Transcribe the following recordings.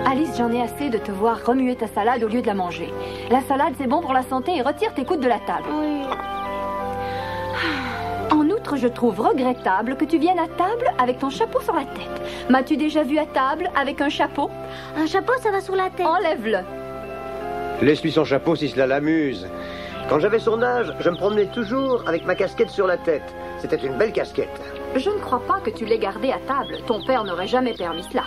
Alice, j'en ai assez de te voir remuer ta salade au lieu de la manger. La salade, c'est bon pour la santé et retire tes coudes de la table. Oui. En outre, je trouve regrettable que tu viennes à table avec ton chapeau sur la tête. M'as-tu déjà vu à table avec un chapeau? Un chapeau, ça va sur la tête. Enlève-le. Laisse-lui son chapeau si cela l'amuse. Quand j'avais son âge, je me promenais toujours avec ma casquette sur la tête. C'était une belle casquette. Je ne crois pas que tu l'aies gardée à table. Ton père n'aurait jamais permis cela.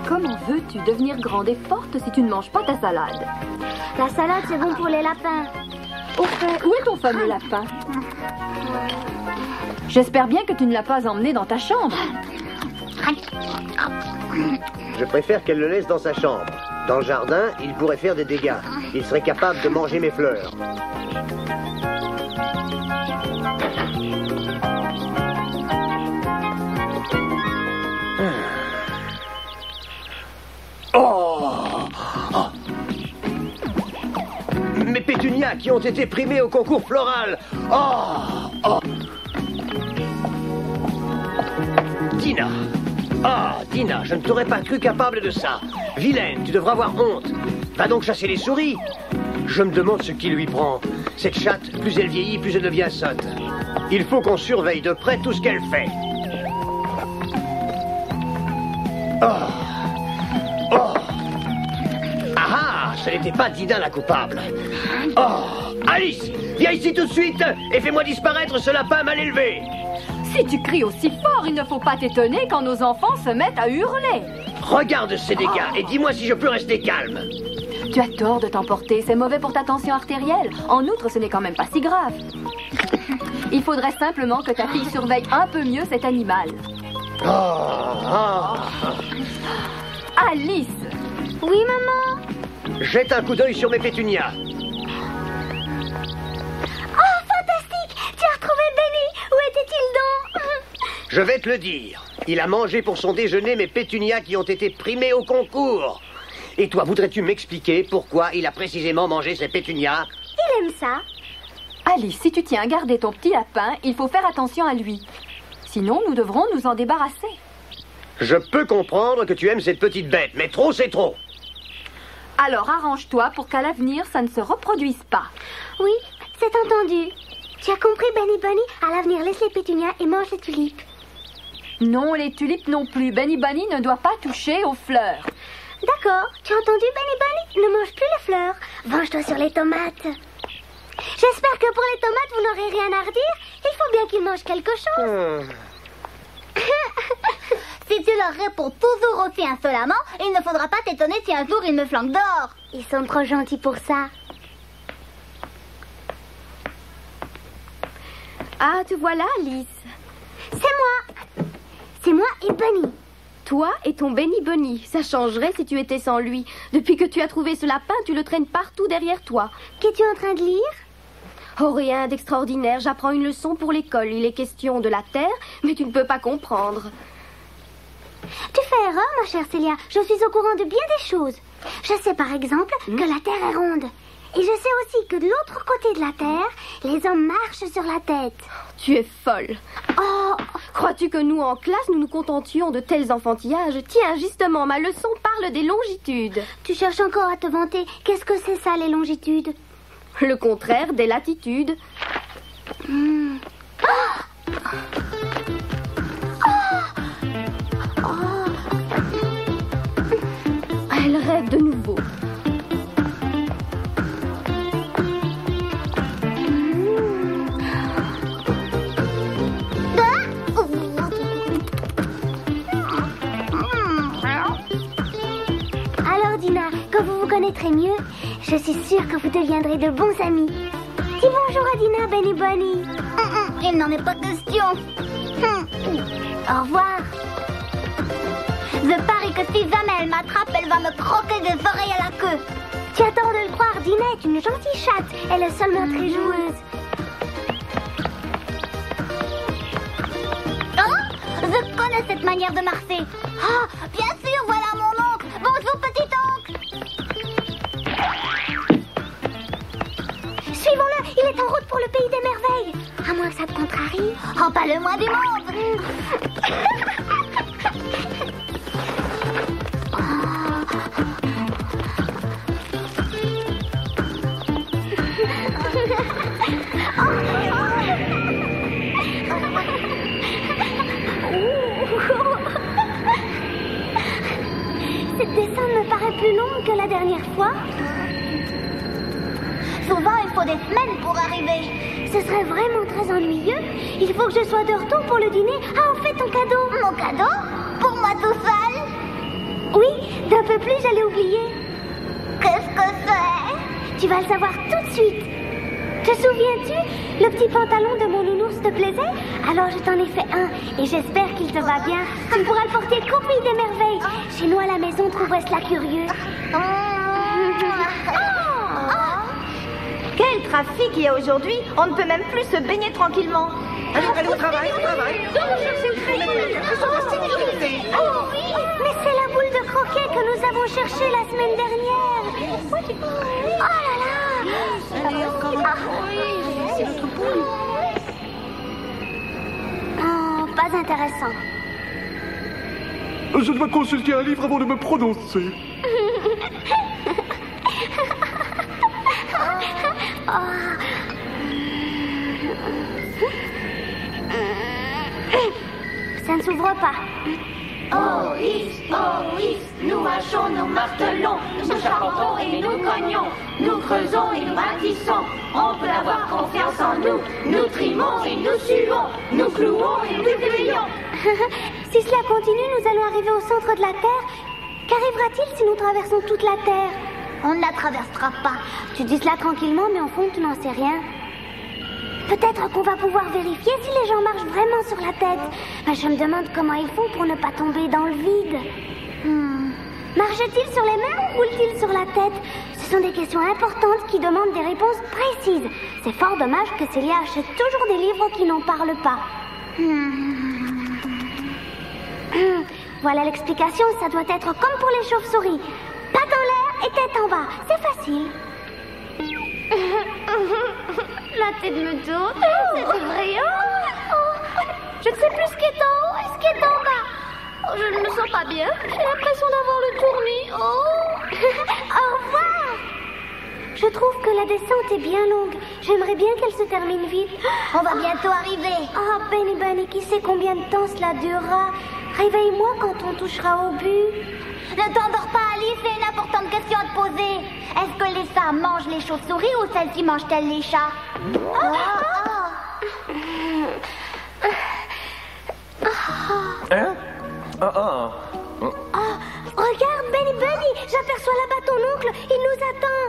Comment veux-tu devenir grande et forte si tu ne manges pas ta salade? La salade, c'est bon pour les lapins. Au fait, où est ton fameux lapin? J'espère bien que tu ne l'as pas emmené dans ta chambre. Je préfère qu'elle le laisse dans sa chambre. Dans le jardin, il pourrait faire des dégâts. Il serait capable de manger mes fleurs. Mes pétunias qui ont été primées au concours floral. Dina. Dina, je ne t'aurais pas cru capable de ça. Vilaine, tu devras avoir honte. Va donc chasser les souris. Je me demande ce qui lui prend. Cette chatte, plus elle vieillit, plus elle devient sotte. Il faut qu'on surveille de près tout ce qu'elle fait. Ce n'était pas Dina la coupable. Alice, viens ici tout de suite et fais-moi disparaître ce lapin mal élevé. Si tu cries aussi fort, il ne faut pas t'étonner quand nos enfants se mettent à hurler. Regarde ces dégâts et dis-moi si je peux rester calme. Tu as tort de t'emporter, c'est mauvais pour ta tension artérielle. En outre, ce n'est quand même pas si grave. Il faudrait simplement que ta fille surveille un peu mieux cet animal. Alice! Oui, maman? Jette un coup d'œil sur mes pétunias. Oh, fantastique! Tu as retrouvé Benny! Où était-il donc? Je vais te le dire. Il a mangé pour son déjeuner mes pétunias qui ont été primées au concours. Et toi, voudrais-tu m'expliquer pourquoi il a précisément mangé ces pétunias? Il aime ça. Alice, si tu tiens à garder ton petit lapin, il faut faire attention à lui. Sinon, nous devrons nous en débarrasser. Je peux comprendre que tu aimes cette petite bête, mais trop, c'est trop. Alors arrange-toi pour qu'à l'avenir, ça ne se reproduise pas. Oui, c'est entendu. Tu as compris, Benny Bunny? À l'avenir, laisse les pétunias et mange les tulipes. Non, les tulipes non plus. Benny Bunny ne doit pas toucher aux fleurs. D'accord, tu as entendu, Benny Bunny? Ne mange plus les fleurs. Venge-toi sur les tomates. J'espère que pour les tomates, vous n'aurez rien à redire. Il faut bien qu'ils mangent quelque chose. Si tu leur réponds toujours aussi insolemment, il ne faudra pas t'étonner si un jour ils me flanquent d'or. Ils sont trop gentils pour ça. Ah, te voilà, Alice. C'est moi. C'est moi et Bunny. Toi et ton Benny Bunny, ça changerait si tu étais sans lui. Depuis que tu as trouvé ce lapin, tu le traînes partout derrière toi. Qu'es-tu en train de lire? Oh, rien d'extraordinaire, j'apprends une leçon pour l'école. Il est question de la Terre, mais tu ne peux pas comprendre. Tu fais erreur, ma chère Célia. Je suis au courant de bien des choses. Je sais par exemple que la Terre est ronde. Et je sais aussi que de l'autre côté de la Terre, les hommes marchent sur la tête. Tu es folle. Oh! Crois-tu que nous, en classe, nous nous contentions de tels enfantillages? Tiens, justement, ma leçon parle des longitudes. Tu cherches encore à te vanter. Qu'est-ce que c'est ça, les longitudes? Le contraire des latitudes. Elle rêve de nouveau. Alors, Dina, quand vous vous connaîtrez mieux, je suis sûre que vous deviendrez de bons amis. Dis bonjour à Dina, Benny Bunny. Il n'en est pas question. Au revoir. Je parie que si jamais elle m'attrape, elle va me croquer des oreilles à la queue. Tu as tort de le croire, Dina est une gentille chatte. Elle est seulement très joueuse. Oh, je connais cette manière de marcher. Ah, bien sûr, voilà mon oncle. Bonjour, petit oncle. Suivons-le, il est en route pour le pays des merveilles. À moins que ça te contrarie. Oh, pas le moins du monde. Cette descente me paraît plus longue que la dernière fois. Souvent, il faut des semaines pour arriver. Ce serait vraiment très ennuyeux. Il faut que je sois de retour pour le dîner. Ah, en fait, ton cadeau. Mon cadeau? Pour moi tout seul? Oui, d'un peu plus, j'allais oublier. Qu'est-ce que c'est? Tu vas le savoir tout de suite. Te souviens-tu? Le petit pantalon de mon nounours te plaisait? Alors je t'en ai fait un et j'espère qu'il te va bien. Tu pourras le porter qu'au pays des merveilles. Chez nous à la maison, trouverait cela curieux. Quel trafic il y a aujourd'hui! On ne peut même plus se baigner tranquillement. Allez, au travail, au travail. Oh oui, mais c'est la boule de croquet que nous avons cherchée la semaine dernière. Oh là là! Allez, encore une fois. C'est notre boule. Oh, pas intéressant. Je dois consulter un livre avant de me prononcer. Ça ne s'ouvre pas. Oh oui, nous hachons, nous martelons, nous charpentons et nous cognons, nous creusons et nous bâtissons. On peut avoir confiance en nous, nous trimons et nous suons, nous clouons et nous plions. Si cela continue, nous allons arriver au centre de la Terre. Qu'arrivera-t-il si nous traversons toute la Terre? On ne la traversera pas. Tu dis cela tranquillement, mais en fond, tu n'en sais rien. Peut-être qu'on va pouvoir vérifier si les gens marchent vraiment sur la tête. Mais je me demande comment ils font pour ne pas tomber dans le vide. Marchent-ils sur les mains ou roulent-ils sur la tête? Ce sont des questions importantes qui demandent des réponses précises. C'est fort dommage que Célia achète toujours des livres qui n'en parlent pas. Voilà l'explication, ça doit être comme pour les chauves-souris. Pattes en l'air et tête en bas, c'est facile. La tête me tourne. C'est effrayant. Je ne sais plus ce qui est en haut et ce qui est en bas. Je ne me sens pas bien. J'ai l'impression d'avoir le tournis. Au revoir. Je trouve que la descente est bien longue. J'aimerais bien qu'elle se termine vite. On va bientôt arriver. Oh, Benny Bunny, qui sait combien de temps cela durera? Réveille-moi quand on touchera au but. Ne t'endors pas, Alice, j'ai une importante question à te poser. Est-ce que les chats mangent les chauves-souris ou celles-ci mangent-elles les chats? Hein? Regarde, Benny Bunny, j'aperçois là-bas ton oncle, il nous attend.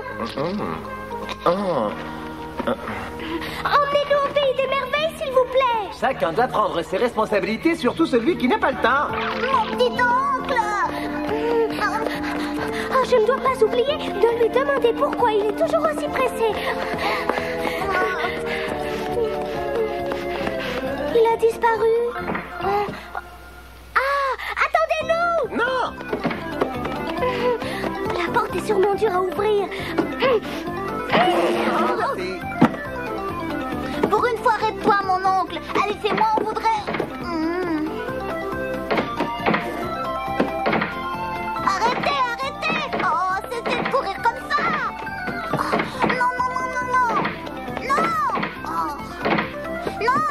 Emmenez-nous au pays des merveilles, s'il vous plaît. Chacun doit prendre ses responsabilités, surtout celui qui n'a pas le temps. Mon petit oncle! Oh, je ne dois pas oublier de lui demander pourquoi il est toujours aussi pressé. Il a disparu. Ah, attendez-nous! Non! La porte est sûrement dure à ouvrir. Pour une fois, arrête-toi, mon oncle. Alice et moi, on voudrait... Arrêtez! Oh, cessez de courir comme ça! Oh, non! Non! Oh. Non!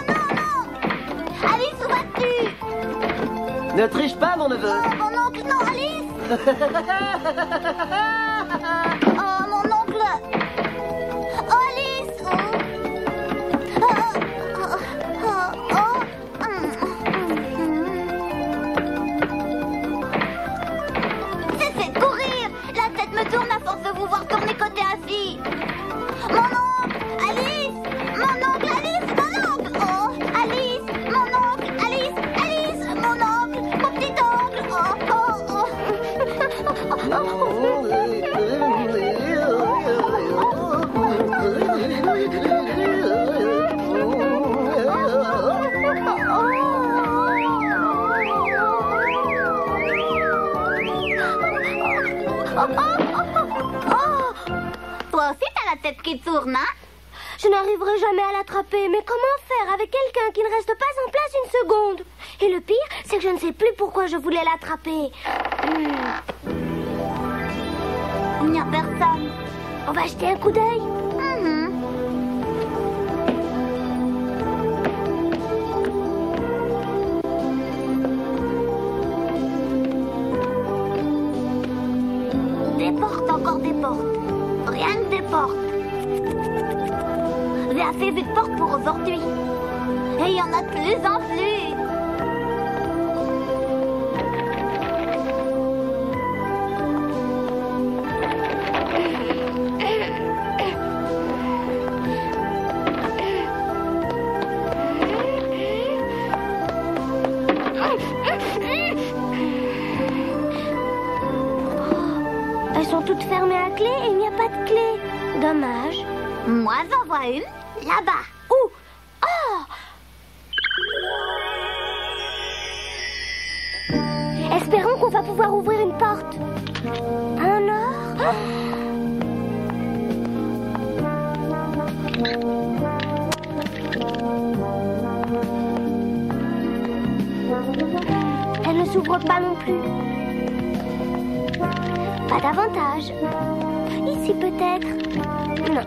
Alice, où vas-tu? Ne triche pas, mon neveu. Oh, mon oncle, non, Alice! Oh, mon oncle! Oh, Alice! Cessez de courir! La tête me tourne à force de vous voir tourner côté assis. Mon oncle! Alice! Mon oncle! Alice! Mon oncle! Oh! Alice! Mon oncle! Alice! Mon oncle! Mon petit oncle! Toi aussi, t'as la tête qui tourne, hein? Je n'arriverai jamais à l'attraper. Mais comment faire avec quelqu'un qui ne reste pas en place une seconde? Et le pire, c'est que je ne sais plus pourquoi je voulais l'attraper. Il n'y a personne. On va jeter un coup d'œil. Des portes, encore des portes. Rien que des portes. J'ai assez vu de portes pour aujourd'hui. Et il y en a de plus en plus. Elles sont toutes fermées à clé et il n'y a pas de clé. Dommage. Moi, j'en vois une, là-bas. Où? Oh! Espérons qu'on va pouvoir ouvrir une porte. Un or? Elle ne s'ouvre pas non plus. Pas davantage. Ici peut-être. Non.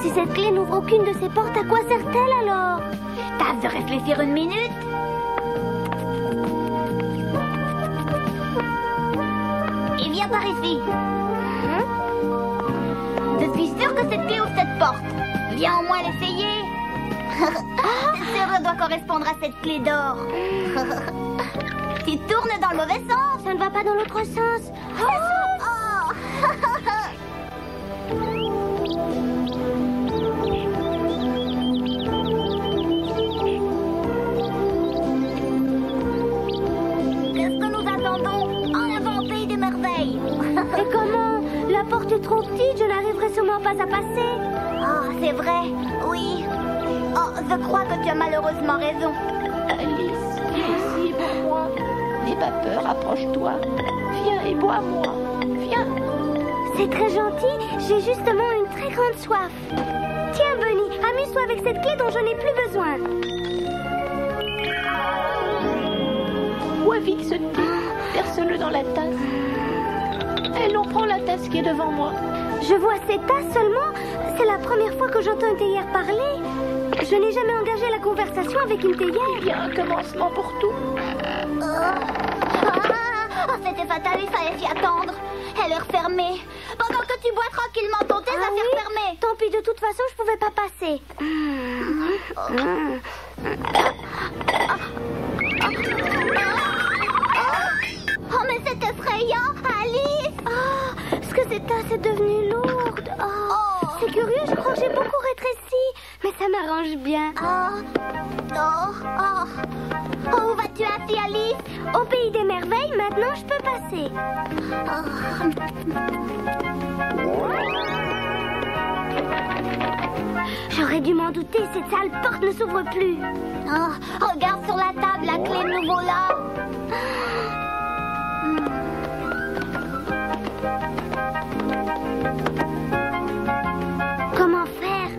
Si cette clé n'ouvre aucune de ces portes, à quoi sert-elle alors? Tâche de réfléchir une minute. Et viens par ici. Je suis sûre que cette clé ouvre cette porte. Viens au moins l'essayer. C'est sûr, ça doit correspondre à cette clé d'or. Tu tournes dans le mauvais sens. Ça ne va pas dans l'autre sens. Qu'est-ce que nous attendons? En avant, pays des merveilles. Et comment? La porte est trop petite, je n'arriverai sûrement pas à passer. Oh, c'est vrai, oui. Oh, je crois que tu as malheureusement raison. Alice, viens ici, bois-moi. N'aie pas peur, approche-toi. Viens et bois-moi. Viens. C'est très gentil, j'ai justement une très grande soif. Tiens, Bunny, amuse-toi avec cette clé dont je n'ai plus besoin. Bois vite ce thé. Verse-le dans la tasse. Allons, prends la tasse qui est devant moi. Je vois ces tasses seulement. C'est la première fois que j'entends une théière parler. Je n'ai jamais engagé la conversation avec une théière. Il y a un commencement pour tout. Oh, c'était fatal, il fallait s'y attendre. Elle est refermée. Pendant que tu bois tranquillement ton thé, ça s'est refermé. Tant pis, de toute façon, je pouvais pas passer. Oh, mais c'est effrayant, Alice. Oh, ce que cette tasse est devenue lourde. Oh, c'est curieux, je crois que j'ai beaucoup rétréci. Mais ça m'arrange bien. Où vas-tu ainsi, Alice? Au pays des merveilles, maintenant je peux passer. J'aurais dû m'en douter, cette sale porte ne s'ouvre plus. Oh, regarde sur la table, la clé nous voilà. Comment faire?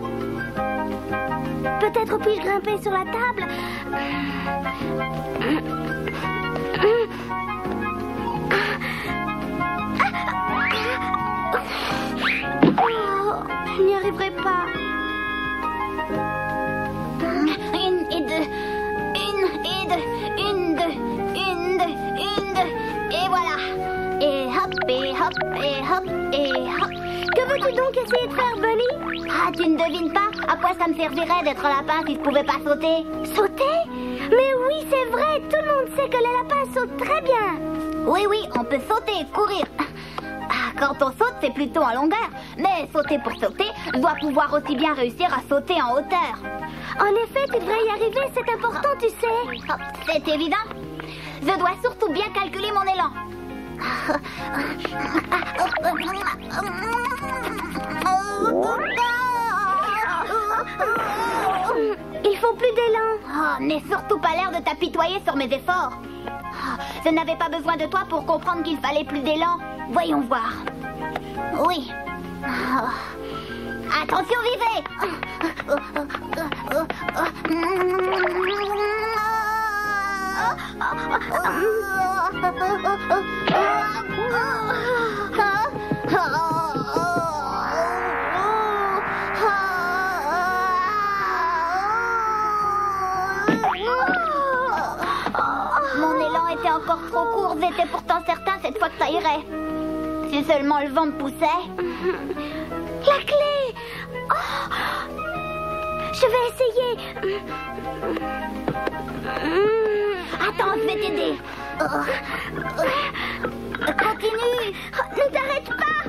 Peut-être puis-je grimper sur la table? Oh, je n'y arriverai pas. Une et deux. Et voilà. Et hop, et hop, et hop, et hop. Que veux-tu donc essayer de faire, Bunny? Ah, tu ne devines pas? À quoi ça me servirait d'être lapin si je pouvais pas sauter? Sauter? Mais oui, c'est vrai, tout le monde sait que les lapins sautent très bien. Oui, on peut sauter et courir. Quand on saute, c'est plutôt en longueur. Mais sauter pour sauter, je dois pouvoir aussi bien réussir à sauter en hauteur. En effet, tu devrais y arriver, c'est important, tu sais. C'est évident. Je dois surtout bien calculer mon élan. Il faut plus d'élan. Oh, n'aie surtout pas l'air de t'apitoyer sur mes efforts. Je n'avais pas besoin de toi pour comprendre qu'il fallait plus d'élan. Voyons voir. Oui. Oh. Attention, vivez. Mon élan était encore trop court. J'étais pourtant certain cette fois que ça irait. Si seulement le vent me poussait. La clé! Oh, je vais essayer. Attends, je vais t'aider. Continue. Ne t'arrête pas.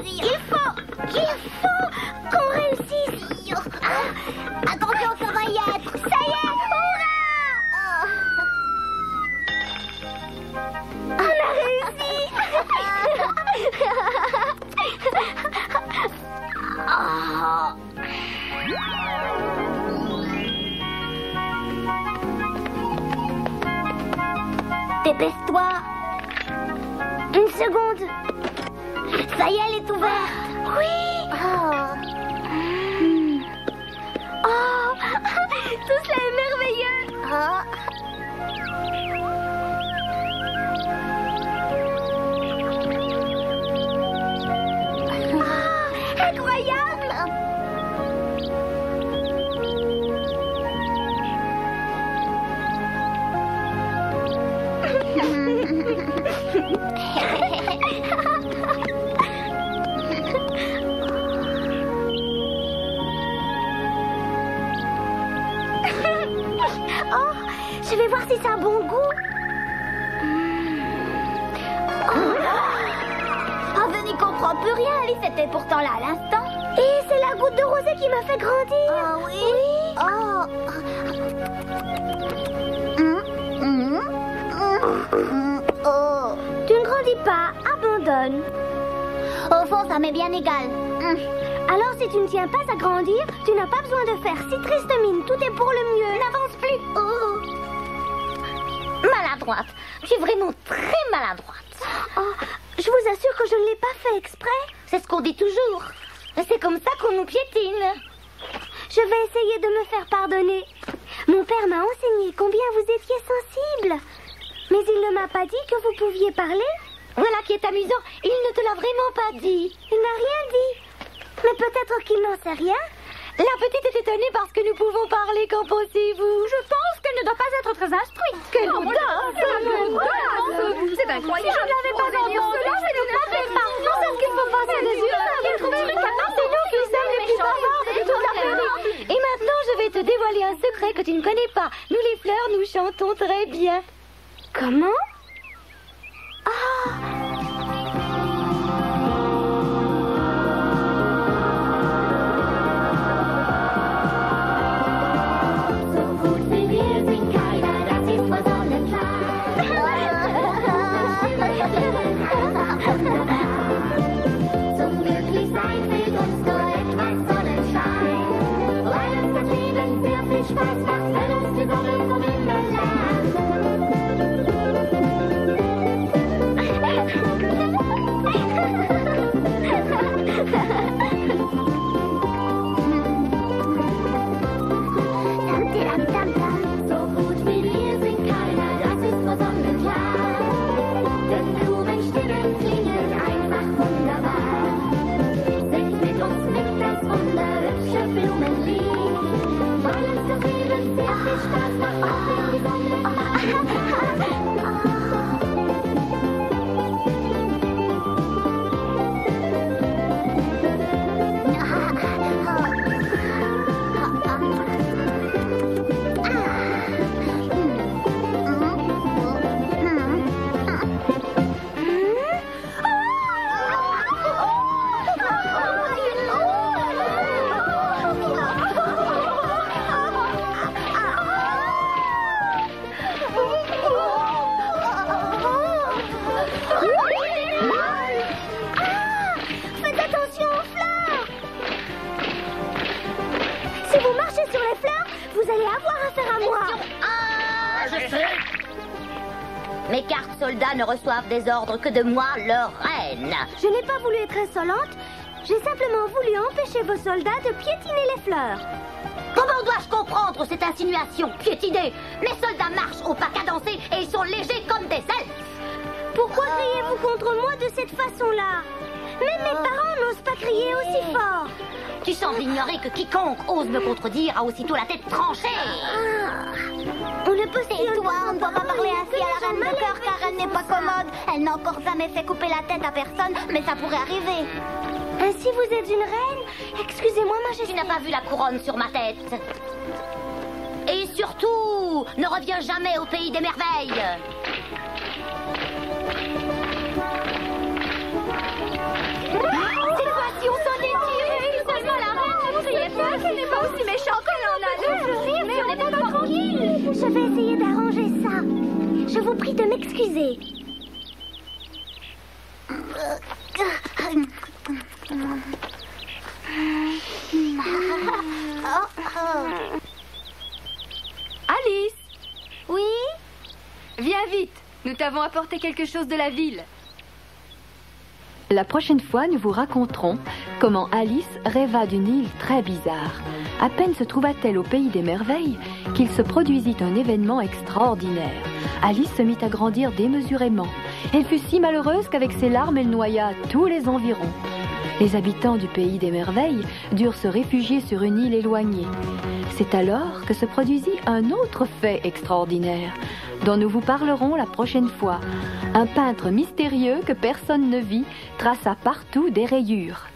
Il faut qu'on réussisse. Attention, ça va y être. Ça y est, hurrah! On a réussi. Dépêche-toi. Une seconde. Ça y est, elle est ouverte. Oui. Oh, tout cela est merveilleux. Incroyable. Oh, je vais voir si ça a bon goût. Ah, je n'y comprends plus rien. Alice était pourtant là à l'instant. Et c'est la goutte de rosée qui m'a fait grandir. Ah oui. Oh. Oh. Tu ne grandis pas, abandonne. Au fond, ça m'est bien égal. Alors si tu ne tiens pas à grandir, tu n'as pas besoin de faire si triste mine. Tout est pour le mieux. N'avance plus. Oh. Maladroite. Tu es vraiment très maladroite. Oh, je vous assure que je ne l'ai pas fait exprès. C'est ce qu'on dit toujours. C'est comme ça qu'on nous piétine. Je vais essayer de me faire pardonner. Mon père m'a enseigné combien vous étiez sensible. Mais il ne m'a pas dit que vous pouviez parler. Voilà qui est amusant. Il ne te l'a vraiment pas dit. Il n'a rien dit. Mais peut-être qu'il n'en sait rien. La petite est étonnée parce que nous pouvons parler. Qu'en pensez-vous? Je pense qu'elle ne doit pas être très instruite. Quelle audace! C'est incroyable. Je ne l'avais pas entendu. Cela, c'est tout à fait parfait. C'est ce qu'il faut passer des yeux. C'est nous qui sommes les plus bavards de toute la prairie. Et maintenant, je vais te dévoiler un secret que tu ne connais pas. Nous, les fleurs, nous chantons très bien. Comment? Zum Glücklichsein fehlt uns nur etwas Sonnenschein. Weil uns das Leben sehr viel Spaß macht, wenn uns die Sonne vom Himmel lernt. Mes cartes soldats ne reçoivent des ordres que de moi, leur reine. Je n'ai pas voulu être insolente. J'ai simplement voulu empêcher vos soldats de piétiner les fleurs. Comment dois-je comprendre cette insinuation? Piétiner? Mes soldats marchent au pas cadencé et ils sont légers comme des elfes. Pourquoi criez-vous contre moi de cette façon-là? Même mes parents n'osent pas crier aussi fort. Tu sembles ignorer que quiconque ose me contredire a aussitôt la tête tranchée. On ne peut Et toi, on ne doit pas parler ainsi à la reine de cœur car elle n'est pas commode. Elle n'a encore jamais fait couper la tête à personne, mais ça pourrait arriver. Ainsi vous êtes une reine? Excusez-moi, majesté. Tu n'as pas vu la couronne sur ma tête. Et surtout, ne reviens jamais au pays des merveilles. Cette fois-ci, on s'en est tiré. Seulement la reine, ne criez pas qu'elle n'est pas aussi méchante que l'on a de rire, mais on n'est pas tranquille. Je vais essayer d'arranger ça. Je vous prie de m'excuser. Alice, Oui? viens vite. Nous t'avons apporté quelque chose de la ville. La prochaine fois, nous vous raconterons comment Alice rêva d'une île très bizarre. À peine se trouva-t-elle au pays des merveilles qu'il se produisit un événement extraordinaire. Alice se mit à grandir démesurément. Elle fut si malheureuse qu'avec ses larmes, elle noya tous les environs. Les habitants du pays des merveilles durent se réfugier sur une île éloignée. C'est alors que se produisit un autre fait extraordinaire, dont nous vous parlerons la prochaine fois. Un peintre mystérieux que personne ne vit traça partout des rayures.